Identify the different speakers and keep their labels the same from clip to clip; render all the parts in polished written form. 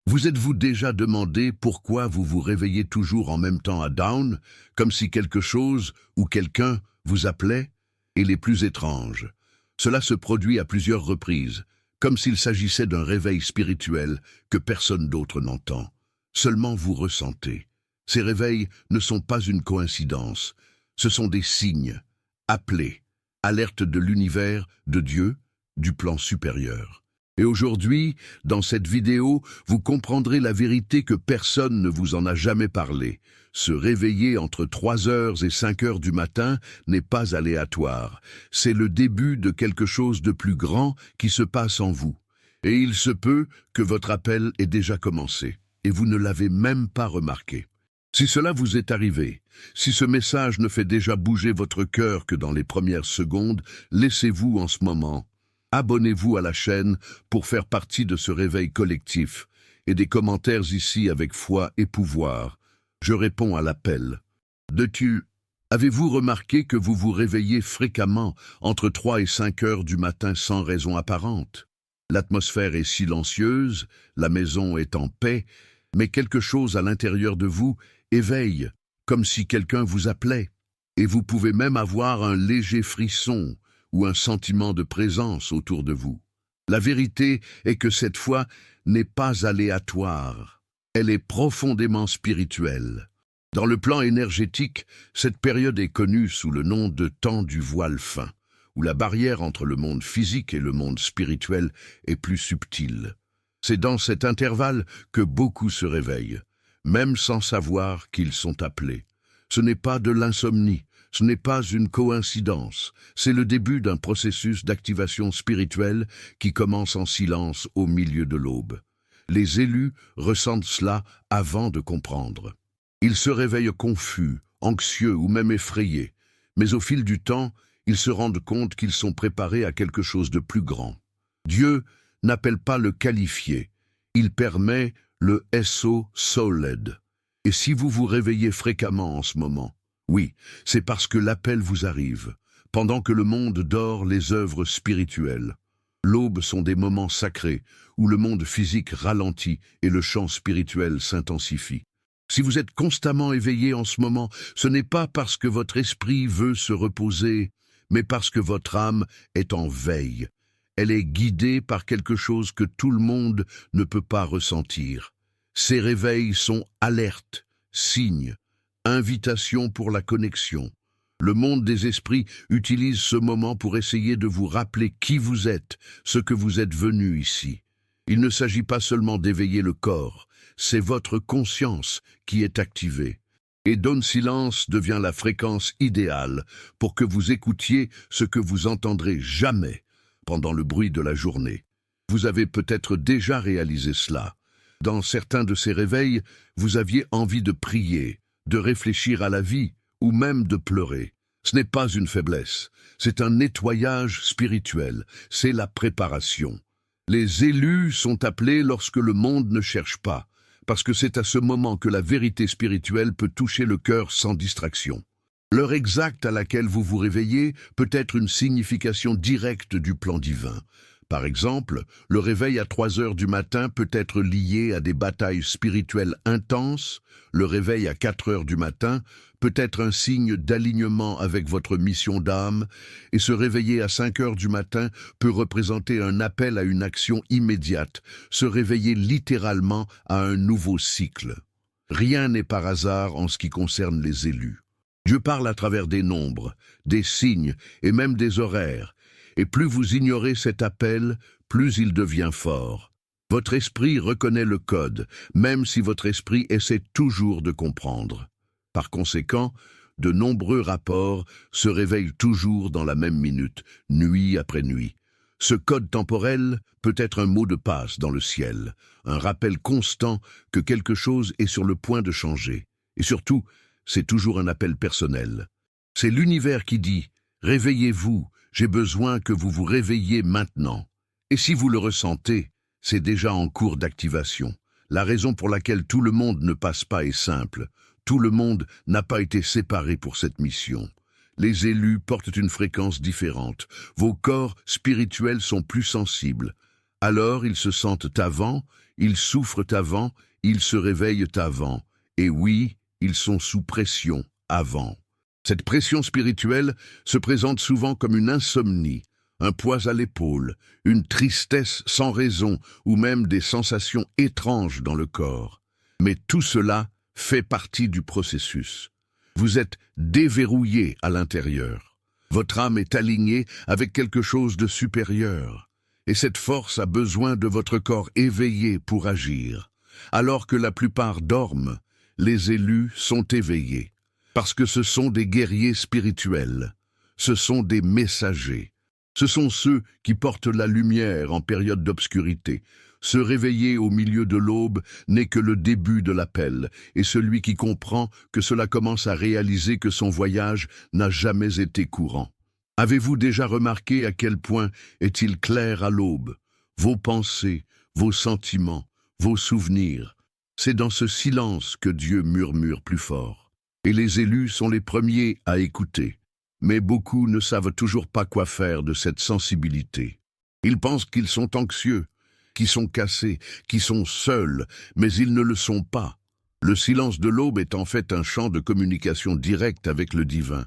Speaker 1: Vous êtes-vous déjà demandé pourquoi vous vous réveillez toujours en même temps à Down, comme si quelque chose ou quelqu'un vous appelait? Et les plus étranges, cela se produit à plusieurs reprises, comme s'il s'agissait d'un réveil spirituel que personne d'autre n'entend. Seulement vous ressentez. Ces réveils ne sont pas une coïncidence, ce sont des signes, appelés, alertes de l'univers, de Dieu, du plan supérieur. Et aujourd'hui, dans cette vidéo, vous comprendrez la vérité que personne ne vous en a jamais parlé. Se réveiller entre 3 heures et 5 heures du matin n'est pas aléatoire. C'est le début de quelque chose de plus grand qui se passe en vous. Et il se peut que votre appel ait déjà commencé, et vous ne l'avez même pas remarqué. Si cela vous est arrivé, si ce message ne fait déjà bouger votre cœur que dans les premières secondes, laissez-vous en ce moment. Abonnez-vous à la chaîne pour faire partie de ce réveil collectif et des commentaires ici avec foi et pouvoir. Je réponds à l'appel. Avez-vous remarqué que vous vous réveillez fréquemment entre 3 et 5 heures du matin sans raison apparente? L'atmosphère est silencieuse, la maison est en paix, mais quelque chose à l'intérieur de vous éveille, comme si quelqu'un vous appelait. Et vous pouvez même avoir un léger frisson ou un sentiment de présence autour de vous. La vérité est que cette foi n'est pas aléatoire, elle est profondément spirituelle. Dans le plan énergétique, cette période est connue sous le nom de temps du voile fin, où la barrière entre le monde physique et le monde spirituel est plus subtile. C'est dans cet intervalle que beaucoup se réveillent, même sans savoir qu'ils sont appelés. Ce n'est pas de l'insomnie, ce n'est pas une coïncidence, c'est le début d'un processus d'activation spirituelle qui commence en silence au milieu de l'aube. Les élus ressentent cela avant de comprendre. Ils se réveillent confus, anxieux ou même effrayés, mais au fil du temps, ils se rendent compte qu'ils sont préparés à quelque chose de plus grand. Dieu n'appelle pas le qualifié, il permet le SO solide. Et si vous vous réveillez fréquemment en ce moment, oui, c'est parce que l'appel vous arrive. Pendant que le monde dort les œuvres spirituelles. L'aube sont des moments sacrés où le monde physique ralentit et le chant spirituel s'intensifie. Si vous êtes constamment éveillé en ce moment, ce n'est pas parce que votre esprit veut se reposer, mais parce que votre âme est en veille. Elle est guidée par quelque chose que tout le monde ne peut pas ressentir. Ces réveils sont alertes, signes, invitations pour la connexion. Le monde des esprits utilise ce moment pour essayer de vous rappeler qui vous êtes, ce que vous êtes venu ici. Il ne s'agit pas seulement d'éveiller le corps, c'est votre conscience qui est activée. Et Dawn Silence devient la fréquence idéale pour que vous écoutiez ce que vous entendrez jamais pendant le bruit de la journée. Vous avez peut-être déjà réalisé cela. Dans certains de ces réveils, vous aviez envie de prier, de réfléchir à la vie ou même de pleurer. Ce n'est pas une faiblesse, c'est un nettoyage spirituel, c'est la préparation. Les élus sont appelés lorsque le monde ne cherche pas, parce que c'est à ce moment que la vérité spirituelle peut toucher le cœur sans distraction. L'heure exacte à laquelle vous vous réveillez peut être une signification directe du plan divin. Par exemple, le réveil à 3 heures du matin peut être lié à des batailles spirituelles intenses, le réveil à 4 heures du matin peut être un signe d'alignement avec votre mission d'âme, et se réveiller à 5 heures du matin peut représenter un appel à une action immédiate, se réveiller littéralement à un nouveau cycle. Rien n'est par hasard en ce qui concerne les élus. Dieu parle à travers des nombres, des signes et même des horaires. Et plus vous ignorez cet appel, plus il devient fort. Votre esprit reconnaît le code, même si votre esprit essaie toujours de comprendre. Par conséquent, de nombreux rapports se réveillent toujours dans la même minute, nuit après nuit. Ce code temporel peut être un mot de passe dans le ciel, un rappel constant que quelque chose est sur le point de changer. Et surtout, c'est toujours un appel personnel. C'est l'univers qui dit « Réveillez-vous ». J'ai besoin que vous vous réveilliez maintenant. Et si vous le ressentez, c'est déjà en cours d'activation. La raison pour laquelle tout le monde ne passe pas est simple. Tout le monde n'a pas été séparé pour cette mission. Les élus portent une fréquence différente. Vos corps spirituels sont plus sensibles. Alors ils se sentent avant, ils souffrent avant, ils se réveillent avant. Et oui, ils sont sous pression avant. Cette pression spirituelle se présente souvent comme une insomnie, un poids à l'épaule, une tristesse sans raison ou même des sensations étranges dans le corps. Mais tout cela fait partie du processus. Vous êtes déverrouillé à l'intérieur. Votre âme est alignée avec quelque chose de supérieur. Et cette force a besoin de votre corps éveillé pour agir. Alors que la plupart dorment, les élus sont éveillés. Parce que ce sont des guerriers spirituels. Ce sont des messagers. Ce sont ceux qui portent la lumière en période d'obscurité. Se réveiller au milieu de l'aube n'est que le début de l'appel, et celui qui comprend que cela commence à réaliser que son voyage n'a jamais été courant. Avez-vous déjà remarqué à quel point est-il clair à l'aube? Vos pensées, vos sentiments, vos souvenirs. C'est dans ce silence que Dieu murmure plus fort. Et les élus sont les premiers à écouter. Mais beaucoup ne savent toujours pas quoi faire de cette sensibilité. Ils pensent qu'ils sont anxieux, qu'ils sont cassés, qu'ils sont seuls, mais ils ne le sont pas. Le silence de l'aube est en fait un champ de communication directe avec le divin.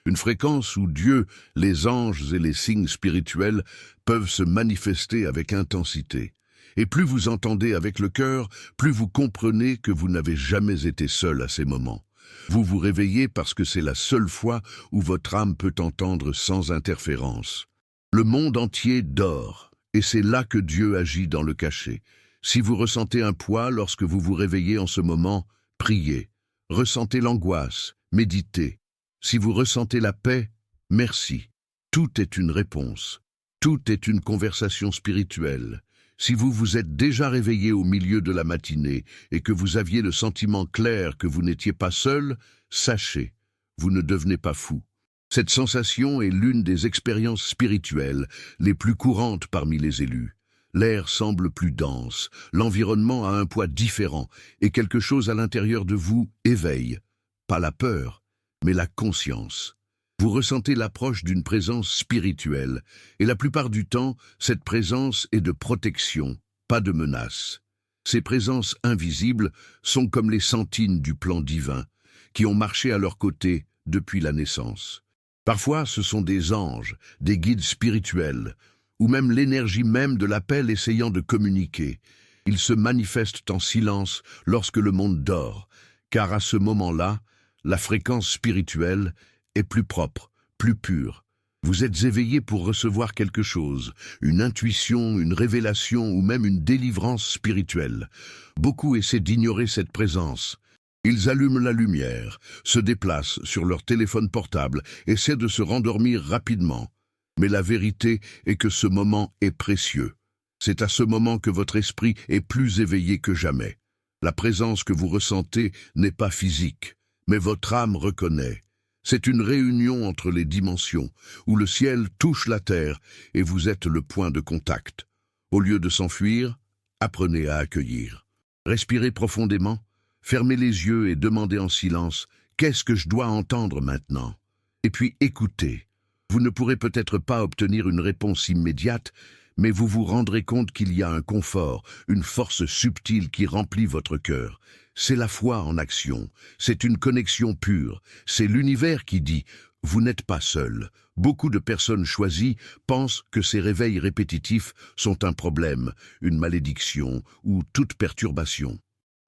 Speaker 1: Une fréquence où Dieu, les anges et les signes spirituels peuvent se manifester avec intensité. Et plus vous entendez avec le cœur, plus vous comprenez que vous n'avez jamais été seul à ces moments. Vous vous réveillez parce que c'est la seule fois où votre âme peut entendre sans interférence. Le monde entier dort, et c'est là que Dieu agit dans le cachet. Si vous ressentez un poids lorsque vous vous réveillez en ce moment, priez. Ressentez l'angoisse, méditez. Si vous ressentez la paix, merci. Tout est une réponse. Tout est une conversation spirituelle. Si vous vous êtes déjà réveillé au milieu de la matinée et que vous aviez le sentiment clair que vous n'étiez pas seul, sachez, vous ne devenez pas fou. Cette sensation est l'une des expériences spirituelles les plus courantes parmi les élus. L'air semble plus dense, l'environnement a un poids différent et quelque chose à l'intérieur de vous éveille. Pas la peur, mais la conscience. Vous ressentez l'approche d'une présence spirituelle, et la plupart du temps, cette présence est de protection, pas de menace. Ces présences invisibles sont comme les sentines du plan divin, qui ont marché à leur côté depuis la naissance. Parfois, ce sont des anges, des guides spirituels, ou même l'énergie même de l'appel essayant de communiquer. Ils se manifestent en silence lorsque le monde dort, car à ce moment-là, la fréquence spirituelle est plus propre, plus pure. Vous êtes éveillé pour recevoir quelque chose, une intuition, une révélation ou même une délivrance spirituelle. Beaucoup essaient d'ignorer cette présence. Ils allument la lumière, se déplacent sur leur téléphone portable, essaient de se rendormir rapidement. Mais la vérité est que ce moment est précieux. C'est à ce moment que votre esprit est plus éveillé que jamais. La présence que vous ressentez n'est pas physique, mais votre âme reconnaît. C'est une réunion entre les dimensions, où le ciel touche la terre et vous êtes le point de contact. Au lieu de s'enfuir, apprenez à accueillir. Respirez profondément, fermez les yeux et demandez en silence « Qu'est-ce que je dois entendre maintenant ?» Et puis écoutez. Vous ne pourrez peut-être pas obtenir une réponse immédiate, mais vous vous rendrez compte qu'il y a un confort, une force subtile qui remplit votre cœur. C'est la foi en action, c'est une connexion pure, c'est l'univers qui dit « Vous n'êtes pas seul ». Beaucoup de personnes choisies pensent que ces réveils répétitifs sont un problème, une malédiction ou toute perturbation.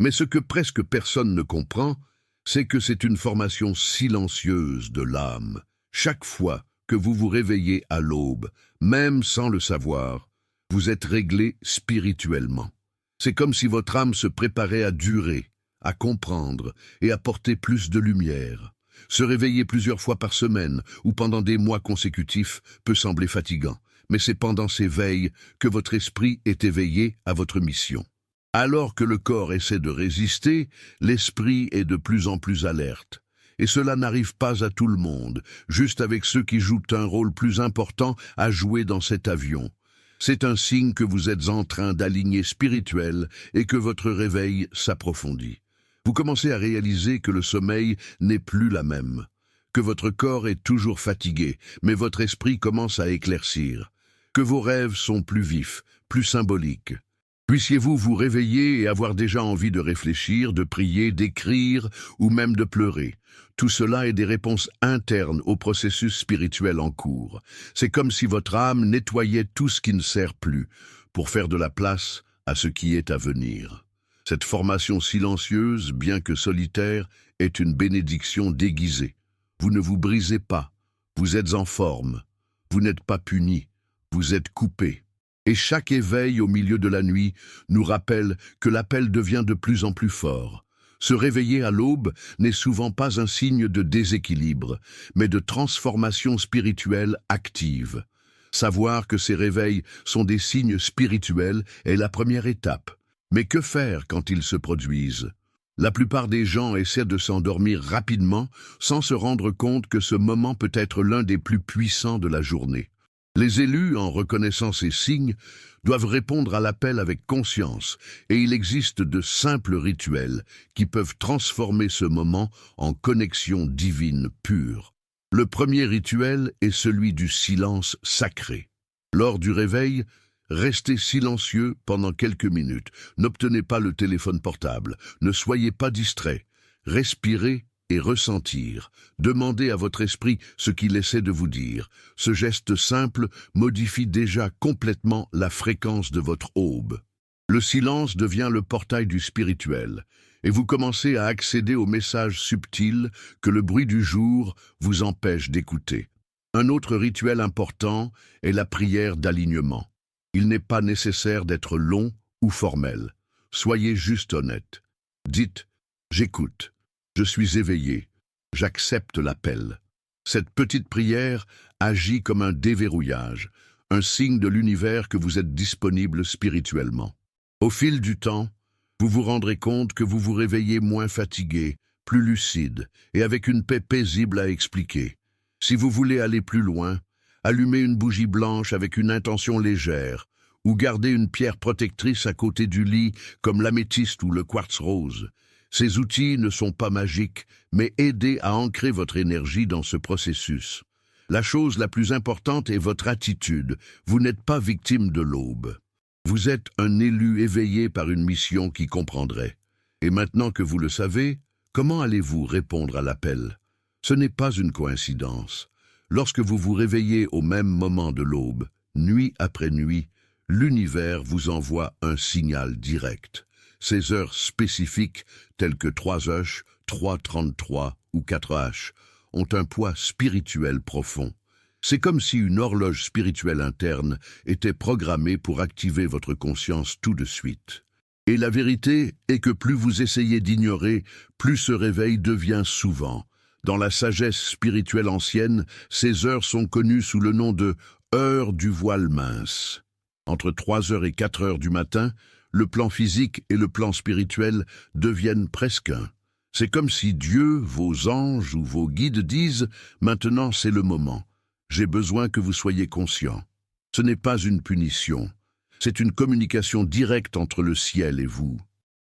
Speaker 1: Mais ce que presque personne ne comprend, c'est que c'est une formation silencieuse de l'âme. Chaque fois que vous vous réveillez à l'aube, même sans le savoir, vous êtes réglé spirituellement. C'est comme si votre âme se préparait à durer, à comprendre et à porter plus de lumière. Se réveiller plusieurs fois par semaine ou pendant des mois consécutifs peut sembler fatigant, mais c'est pendant ces veilles que votre esprit est éveillé à votre mission. Alors que le corps essaie de résister, l'esprit est de plus en plus alerte. Et cela n'arrive pas à tout le monde, juste avec ceux qui jouent un rôle plus important à jouer dans cet avion. C'est un signe que vous êtes en train d'aligner spirituel et que votre réveil s'approfondit. Vous commencez à réaliser que le sommeil n'est plus la même, que votre corps est toujours fatigué, mais votre esprit commence à éclaircir, que vos rêves sont plus vifs, plus symboliques. Puissiez-vous vous réveiller et avoir déjà envie de réfléchir, de prier, d'écrire ou même de pleurer. Tout cela est des réponses internes au processus spirituel en cours. C'est comme si votre âme nettoyait tout ce qui ne sert plus pour faire de la place à ce qui est à venir. Cette formation silencieuse, bien que solitaire, est une bénédiction déguisée. Vous ne vous brisez pas, vous êtes en forme, vous n'êtes pas puni, vous êtes coupé. Et chaque éveil au milieu de la nuit nous rappelle que l'appel devient de plus en plus fort. Se réveiller à l'aube n'est souvent pas un signe de déséquilibre, mais de transformation spirituelle active. Savoir que ces réveils sont des signes spirituels est la première étape. Mais que faire quand ils se produisent? La plupart des gens essaient de s'endormir rapidement sans se rendre compte que ce moment peut être l'un des plus puissants de la journée. Les élus, en reconnaissant ces signes, doivent répondre à l'appel avec conscience, et il existe de simples rituels qui peuvent transformer ce moment en connexion divine pure. Le premier rituel est celui du silence sacré. Lors du réveil, restez silencieux pendant quelques minutes. N'obtenez pas le téléphone portable, ne soyez pas distrait. Respirez et ressentir. Demandez à votre esprit ce qu'il essaie de vous dire. Ce geste simple modifie déjà complètement la fréquence de votre aube. Le silence devient le portail du spirituel, et vous commencez à accéder aux messages subtils que le bruit du jour vous empêche d'écouter. Un autre rituel important est la prière d'alignement. Il n'est pas nécessaire d'être long ou formel. Soyez juste honnête. Dites « J'écoute ». Je suis éveillé, j'accepte l'appel. Cette petite prière agit comme un déverrouillage, un signe de l'univers que vous êtes disponible spirituellement. Au fil du temps, vous vous rendrez compte que vous vous réveillez moins fatigué, plus lucide et avec une paix paisible à expliquer. Si vous voulez aller plus loin, allumez une bougie blanche avec une intention légère ou gardez une pierre protectrice à côté du lit comme l'améthyste ou le quartz rose. Ces outils ne sont pas magiques, mais aident à ancrer votre énergie dans ce processus. La chose la plus importante est votre attitude. Vous n'êtes pas victime de l'aube. Vous êtes un élu éveillé par une mission qui comprendrait. Et maintenant que vous le savez, comment allez-vous répondre à l'appel? Ce n'est pas une coïncidence. Lorsque vous vous réveillez au même moment de l'aube, nuit après nuit, l'univers vous envoie un signal direct. Ces heures spécifiques, telles que 3H, 3:33 ou 4H, ont un poids spirituel profond. C'est comme si une horloge spirituelle interne était programmée pour activer votre conscience tout de suite. Et la vérité est que plus vous essayez d'ignorer, plus ce réveil devient souvent. Dans la sagesse spirituelle ancienne, ces heures sont connues sous le nom de « heures du voile mince ». Entre 3h et 4h du matin, le plan physique et le plan spirituel deviennent presque un. C'est comme si Dieu, vos anges ou vos guides disent « Maintenant c'est le moment. J'ai besoin que vous soyez conscients. » Ce n'est pas une punition. C'est une communication directe entre le ciel et vous.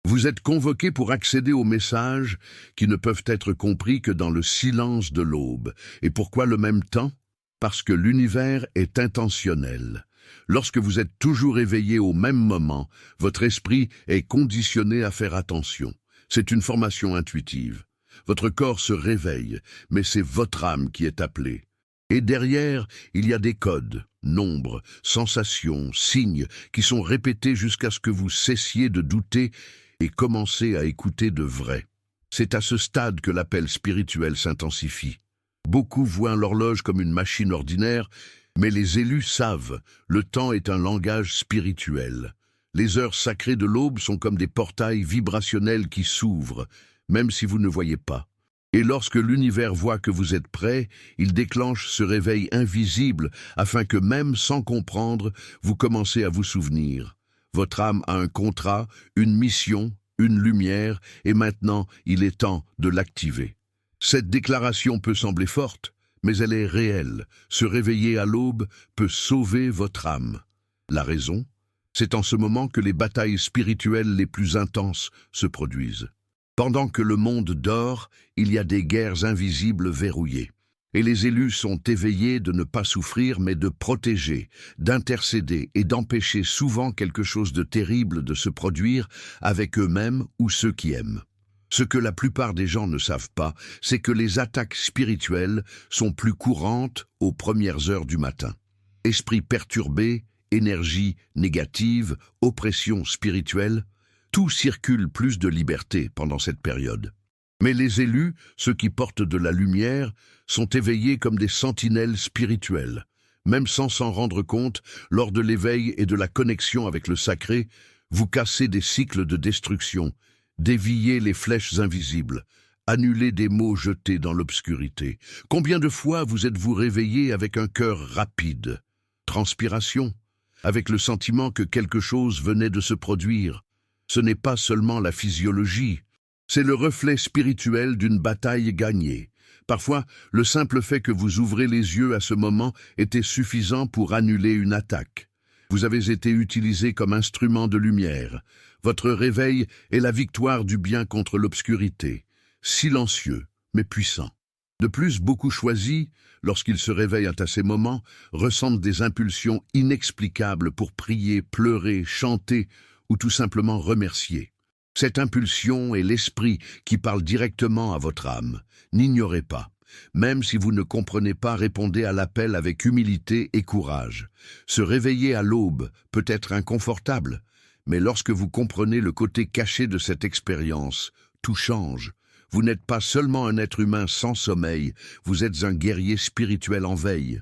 Speaker 1: Vous êtes convoqués pour accéder aux messages qui ne peuvent être compris que dans le silence de l'aube. Et pourquoi le même temps? Parce que l'univers est intentionnel. Lorsque vous êtes toujours éveillé au même moment, votre esprit est conditionné à faire attention. C'est une formation intuitive. Votre corps se réveille, mais c'est votre âme qui est appelée. Et derrière, il y a des codes, nombres, sensations, signes qui sont répétés jusqu'à ce que vous cessiez de douter et commencez à écouter de vrai. C'est à ce stade que l'appel spirituel s'intensifie. Beaucoup voient l'horloge comme une machine ordinaire, mais les élus savent, le temps est un langage spirituel. Les heures sacrées de l'aube sont comme des portails vibrationnels qui s'ouvrent, même si vous ne voyez pas. Et lorsque l'univers voit que vous êtes prêt, il déclenche ce réveil invisible afin que même sans comprendre, vous commencez à vous souvenir. Votre âme a un contrat, une mission, une lumière, et maintenant il est temps de l'activer. Cette déclaration peut sembler forte, mais elle est réelle. Se réveiller à l'aube peut sauver votre âme. La raison? C'est en ce moment que les batailles spirituelles les plus intenses se produisent. Pendant que le monde dort, il y a des guerres invisibles verrouillées. Et les élus sont éveillés de ne pas souffrir, mais de protéger, d'intercéder et d'empêcher souvent quelque chose de terrible de se produire avec eux-mêmes ou ceux qui aiment. Ce que la plupart des gens ne savent pas, c'est que les attaques spirituelles sont plus courantes aux premières heures du matin. Esprit perturbé, énergie négative, oppression spirituelle, tout circule plus de liberté pendant cette période. Mais les élus, ceux qui portent de la lumière, sont éveillés comme des sentinelles spirituelles. Même sans s'en rendre compte, lors de l'éveil et de la connexion avec le sacré, vous cassez des cycles de destruction, déviez les flèches invisibles, annulez des mots jetés dans l'obscurité. Combien de fois vous êtes-vous réveillé avec un cœur rapide, transpiration, avec le sentiment que quelque chose venait de se produire? Ce n'est pas seulement la physiologie, c'est le reflet spirituel d'une bataille gagnée. Parfois, le simple fait que vous ouvrez les yeux à ce moment était suffisant pour annuler une attaque. Vous avez été utilisé comme instrument de lumière. Votre réveil est la victoire du bien contre l'obscurité. Silencieux, mais puissant. De plus, beaucoup choisis, lorsqu'ils se réveillent à ces moments, ressentent des impulsions inexplicables pour prier, pleurer, chanter ou tout simplement remercier. Cette impulsion est l'esprit qui parle directement à votre âme. N'ignorez pas. Même si vous ne comprenez pas, répondez à l'appel avec humilité et courage. Se réveiller à l'aube peut être inconfortable, mais lorsque vous comprenez le côté caché de cette expérience, tout change. Vous n'êtes pas seulement un être humain sans sommeil, vous êtes un guerrier spirituel en veille.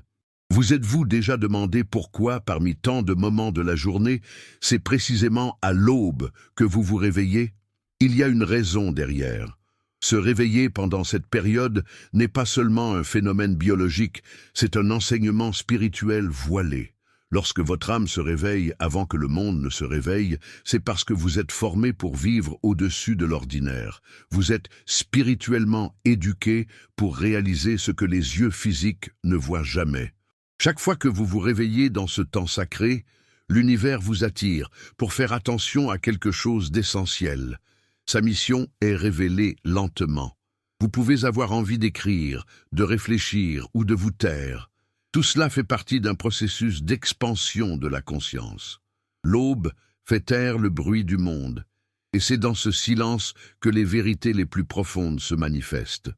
Speaker 1: Vous êtes-vous déjà demandé pourquoi, parmi tant de moments de la journée, c'est précisément à l'aube que vous vous réveillez? Il y a une raison derrière. Se réveiller pendant cette période n'est pas seulement un phénomène biologique, c'est un enseignement spirituel voilé. Lorsque votre âme se réveille avant que le monde ne se réveille, c'est parce que vous êtes formé pour vivre au-dessus de l'ordinaire. Vous êtes spirituellement éduqué pour réaliser ce que les yeux physiques ne voient jamais. Chaque fois que vous vous réveillez dans ce temps sacré, l'univers vous attire pour faire attention à quelque chose d'essentiel. Sa mission est révélée lentement. Vous pouvez avoir envie d'écrire, de réfléchir ou de vous taire. Tout cela fait partie d'un processus d'expansion de la conscience. L'aube fait taire le bruit du monde, et c'est dans ce silence que les vérités les plus profondes se manifestent.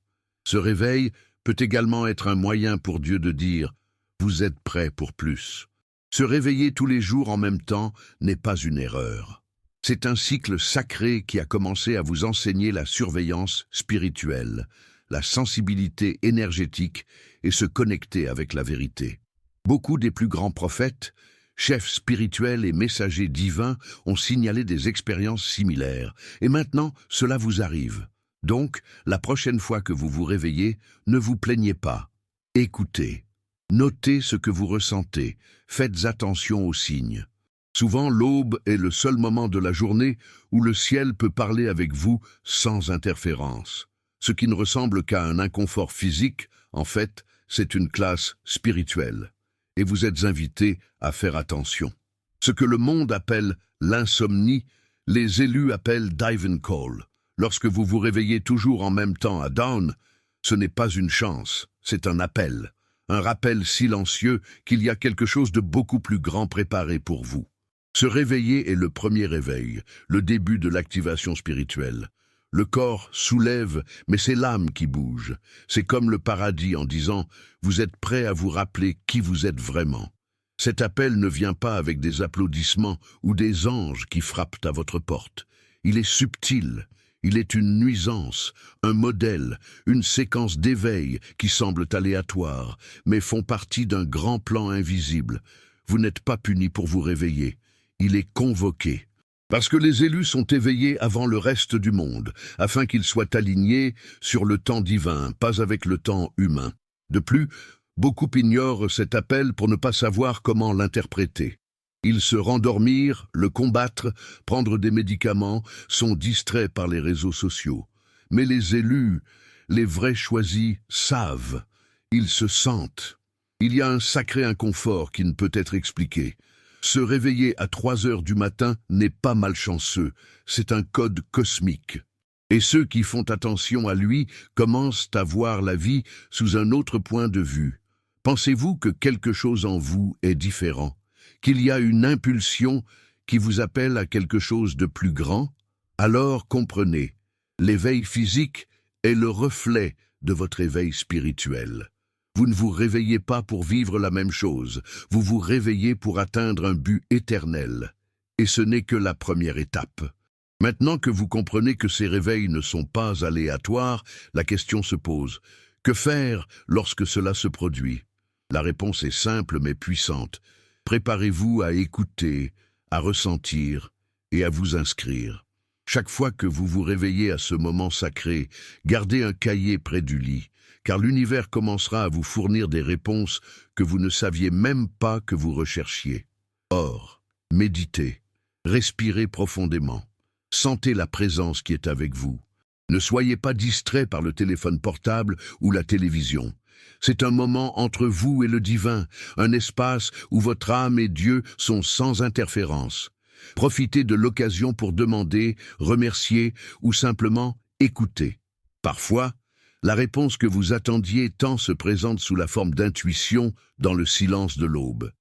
Speaker 1: Ce réveil peut également être un moyen pour Dieu de dire « Vous êtes prêts pour plus ». Se réveiller tous les jours en même temps n'est pas une erreur. C'est un cycle sacré qui a commencé à vous enseigner la surveillance spirituelle, la sensibilité énergétique et se connecter avec la vérité. Beaucoup des plus grands prophètes, chefs spirituels et messagers divins ont signalé des expériences similaires, et maintenant cela vous arrive. Donc, la prochaine fois que vous vous réveillez, ne vous plaignez pas. Écoutez. Notez ce que vous ressentez. Faites attention aux signes. Souvent, l'aube est le seul moment de la journée où le ciel peut parler avec vous sans interférence. Ce qui ne ressemble qu'à un inconfort physique, en fait, c'est une classe spirituelle. Et vous êtes invité à faire attention. Ce que le monde appelle l'insomnie, les élus appellent dive and call. Lorsque vous vous réveillez toujours en même temps à dawn, ce n'est pas une chance, c'est un appel. Un rappel silencieux qu'il y a quelque chose de beaucoup plus grand préparé pour vous. Se réveiller est le premier réveil, le début de l'activation spirituelle. Le corps soulève, mais c'est l'âme qui bouge. C'est comme le paradis en disant « Vous êtes prêt à vous rappeler qui vous êtes vraiment ». Cet appel ne vient pas avec des applaudissements ou des anges qui frappent à votre porte. Il est subtil. Il est une nuisance, un modèle, une séquence d'éveil qui semblent aléatoires, mais font partie d'un grand plan invisible. Vous n'êtes pas puni pour vous réveiller. Il est convoqué. Parce que les élus sont éveillés avant le reste du monde, afin qu'ils soient alignés sur le temps divin, pas avec le temps humain. De plus, beaucoup ignorent cet appel pour ne pas savoir comment l'interpréter. Ils se rendormir, le combattre, prendre des médicaments, sont distraits par les réseaux sociaux. Mais les élus, les vrais choisis, savent. Ils se sentent. Il y a un sacré inconfort qui ne peut être expliqué. Se réveiller à 3 heures du matin n'est pas malchanceux, c'est un code cosmique. Et ceux qui font attention à lui commencent à voir la vie sous un autre point de vue. Pensez-vous que quelque chose en vous est différent, qu'il y a une impulsion qui vous appelle à quelque chose de plus grand? Alors comprenez, l'éveil physique est le reflet de votre éveil spirituel. Vous ne vous réveillez pas pour vivre la même chose, vous vous réveillez pour atteindre un but éternel. Et ce n'est que la première étape. Maintenant que vous comprenez que ces réveils ne sont pas aléatoires, la question se pose. Que faire lorsque cela se produit? La réponse est simple mais puissante. Préparez-vous à écouter, à ressentir et à vous inscrire. Chaque fois que vous vous réveillez à ce moment sacré, gardez un cahier près du lit, car l'univers commencera à vous fournir des réponses que vous ne saviez même pas que vous recherchiez. Or, méditez, respirez profondément. Sentez la présence qui est avec vous. Ne soyez pas distrait par le téléphone portable ou la télévision. C'est un moment entre vous et le divin, un espace où votre âme et Dieu sont sans interférence. Profitez de l'occasion pour demander, remercier ou simplement écouter. Parfois, la réponse que vous attendiez tant se présente sous la forme d'intuition dans le silence de l'aube.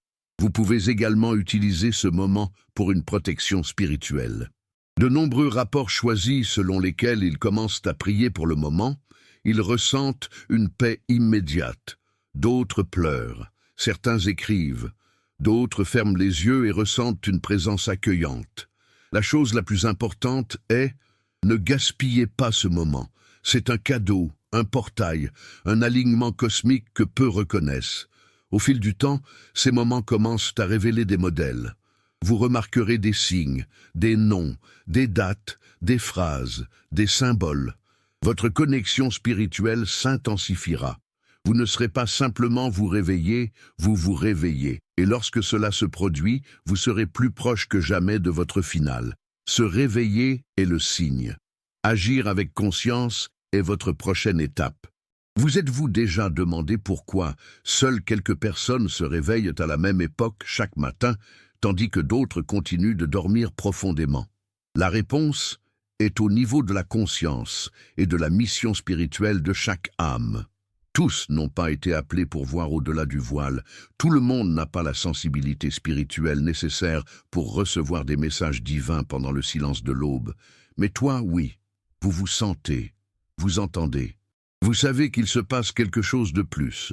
Speaker 1: Vous pouvez également utiliser ce moment pour une protection spirituelle. De nombreux rapports choisis selon lesquels ils commencent à prier pour le moment, ils ressentent une paix immédiate. D'autres pleurent, certains écrivent, d'autres ferment les yeux et ressentent une présence accueillante. La chose la plus importante est, ne gaspillez pas ce moment. C'est un cadeau, un portail, un alignement cosmique que peu reconnaissent. Au fil du temps, ces moments commencent à révéler des modèles. Vous remarquerez des signes, des noms, des dates, des phrases, des symboles. Votre connexion spirituelle s'intensifiera. Vous ne serez pas simplement vous réveiller, vous vous réveillez. Et lorsque cela se produit, vous serez plus proche que jamais de votre finale. Se réveiller est le signe. Agir avec conscience est votre prochaine étape. Vous êtes-vous déjà demandé pourquoi seules quelques personnes se réveillent à la même époque chaque matin, tandis que d'autres continuent de dormir profondément? La réponse est au niveau de la conscience et de la mission spirituelle de chaque âme. Tous n'ont pas été appelés pour voir au-delà du voile. Tout le monde n'a pas la sensibilité spirituelle nécessaire pour recevoir des messages divins pendant le silence de l'aube. Mais toi, oui, vous vous sentez, vous entendez. Vous savez qu'il se passe quelque chose de plus.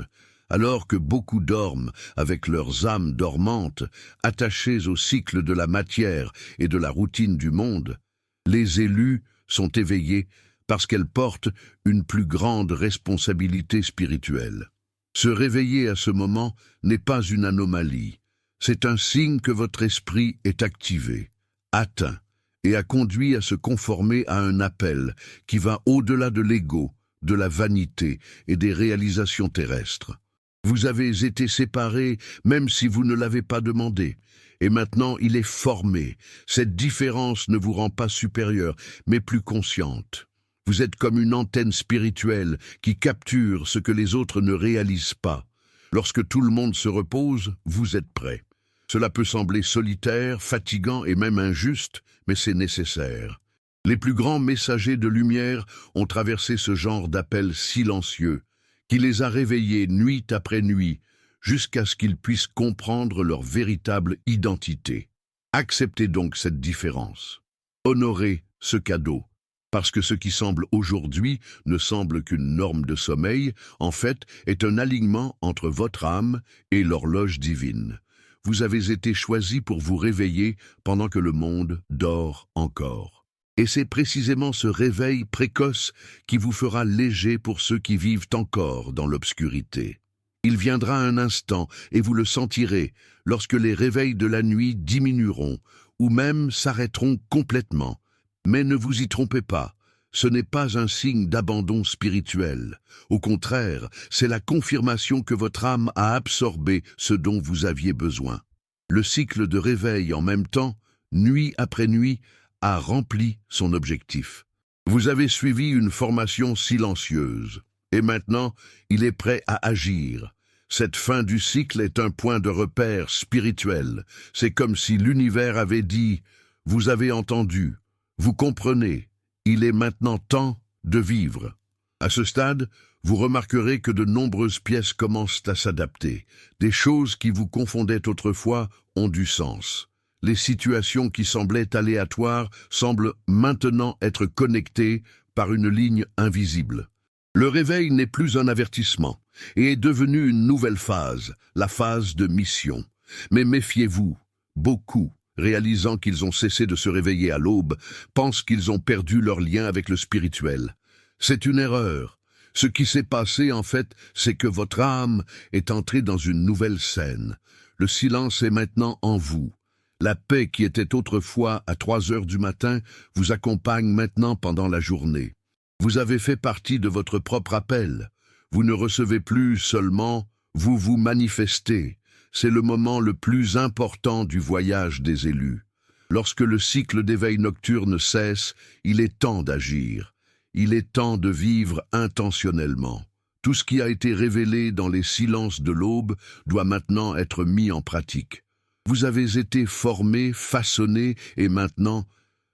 Speaker 1: Alors que beaucoup dorment avec leurs âmes dormantes, attachées au cycle de la matière et de la routine du monde, les élus sont éveillés parce qu'elles portent une plus grande responsabilité spirituelle. Se réveiller à ce moment n'est pas une anomalie. C'est un signe que votre esprit est activé, atteint, et a conduit à se conformer à un appel qui va au-delà de l'ego, de la vanité et des réalisations terrestres. Vous avez été séparés même si vous ne l'avez pas demandé. Et maintenant il est formé. Cette différence ne vous rend pas supérieur, mais plus consciente. Vous êtes comme une antenne spirituelle qui capture ce que les autres ne réalisent pas. Lorsque tout le monde se repose, vous êtes prêt. Cela peut sembler solitaire, fatigant et même injuste, mais c'est nécessaire. Les plus grands messagers de lumière ont traversé ce genre d'appel silencieux, qui les a réveillés nuit après nuit, jusqu'à ce qu'ils puissent comprendre leur véritable identité. Acceptez donc cette différence. Honorez ce cadeau, parce que ce qui semble aujourd'hui ne semble qu'une norme de sommeil, en fait, est un alignement entre votre âme et l'horloge divine. Vous avez été choisi pour vous réveiller pendant que le monde dort encore. Et c'est précisément ce réveil précoce qui vous fera léger pour ceux qui vivent encore dans l'obscurité. Il viendra un instant, et vous le sentirez, lorsque les réveils de la nuit diminueront, ou même s'arrêteront complètement. Mais ne vous y trompez pas, ce n'est pas un signe d'abandon spirituel. Au contraire, c'est la confirmation que votre âme a absorbé ce dont vous aviez besoin. Le cycle de réveil en même temps, nuit après nuit, a rempli son objectif. Vous avez suivi une formation silencieuse, et maintenant, il est prêt à agir. Cette fin du cycle est un point de repère spirituel. C'est comme si l'univers avait dit « Vous avez entendu, vous comprenez, Il est maintenant temps de vivre. À ce stade, vous remarquerez que de nombreuses pièces commencent à s'adapter. Des choses qui vous confondaient autrefois ont du sens. Les situations qui semblaient aléatoires semblent maintenant être connectées par une ligne invisible. Le réveil n'est plus un avertissement et est devenu une nouvelle phase, la phase de mission. Mais méfiez-vous, beaucoup, réalisant qu'ils ont cessé de se réveiller à l'aube, pensent qu'ils ont perdu leur lien avec le spirituel. C'est une erreur. Ce qui s'est passé, en fait, c'est que votre âme est entrée dans une nouvelle scène. Le silence est maintenant en vous. La paix qui était autrefois à 3 heures du matin vous accompagne maintenant pendant la journée. Vous avez fait partie de votre propre appel. Vous ne recevez plus seulement, vous vous manifestez. C'est le moment le plus important du voyage des élus. Lorsque le cycle d'éveil nocturne cesse, il est temps d'agir. Il est temps de vivre intentionnellement. Tout ce qui a été révélé dans les silences de l'aube doit maintenant être mis en pratique. Vous avez été formé, façonné et maintenant,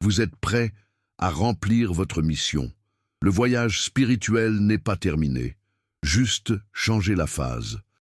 Speaker 1: vous êtes prêt à remplir votre mission. Le voyage spirituel n'est pas terminé. Juste changer la phase.